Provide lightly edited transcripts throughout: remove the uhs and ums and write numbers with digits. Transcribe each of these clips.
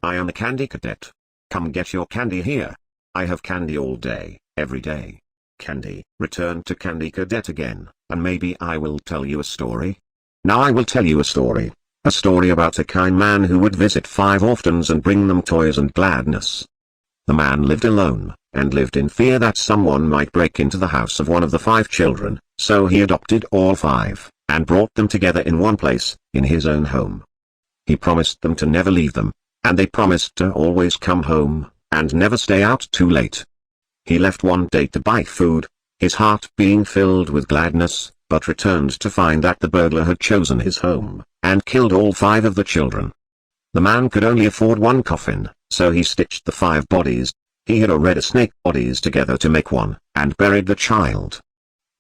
I am a candy cadet. Come get your candy here. I have candy all day, every day. Candy, return to candy cadet again, and maybe I will tell you a story. Now I will tell you a story. A story about a kind man who would visit 5 orphans and bring them toys and gladness. The man lived alone, and lived in fear that someone might break into the house of one of the 5 children, so he adopted all 5, and brought them together in one place, in his own home. He promised them to never leave them, and they promised to always come home, and never stay out too late. He left one day to buy food, his heart being filled with gladness, but returned to find that the burglar had chosen his home, and killed all 5 of the children. The man could only afford one coffin, so he stitched the 5 bodies. He had already snake bodies together to make one, and buried the child.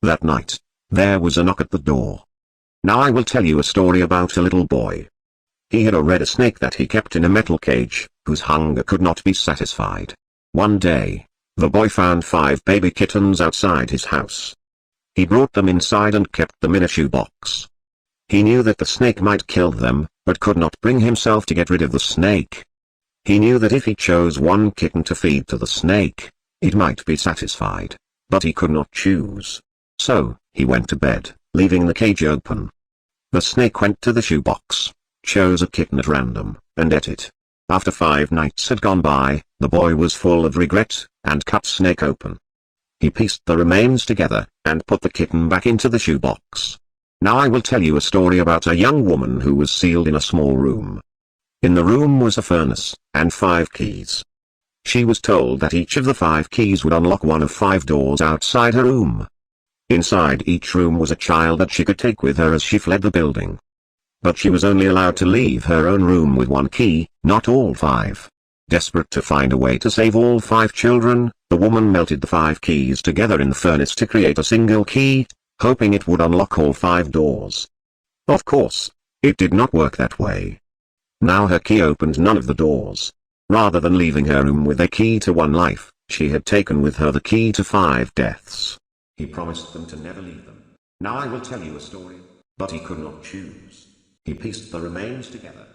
That night, there was a knock at the door. Now I will tell you a story about a little boy. He had a red snake that he kept in a metal cage, whose hunger could not be satisfied. One day, the boy found 5 baby kittens outside his house. He brought them inside and kept them in a shoebox. He knew that the snake might kill them, but could not bring himself to get rid of the snake. He knew that if he chose one kitten to feed to the snake, it might be satisfied, but he could not choose. So, he went to bed, leaving the cage open. The snake went to the shoebox, chose a kitten at random, and ate it. After 5 nights had gone by, the boy was full of regret, and cut snake open. He pieced the remains together, and put the kitten back into the shoebox. Now I will tell you a story about a young woman who was sealed in a small room. In the room was a furnace, and 5 keys. She was told that each of the 5 keys would unlock one of 5 doors outside her room. Inside each room was a child that she could take with her as she fled the building. But she was only allowed to leave her own room with 1 key, not all 5. Desperate to find a way to save all 5 children, the woman melted the 5 keys together in the furnace to create a single key, hoping it would unlock all 5 doors. Of course, it did not work that way. Now her key opened none of the doors. Rather than leaving her room with a key to 1 life, she had taken with her the key to 5 deaths. He promised them to never leave them. Now I will tell you a story, but he could not choose. He pieced the remains together,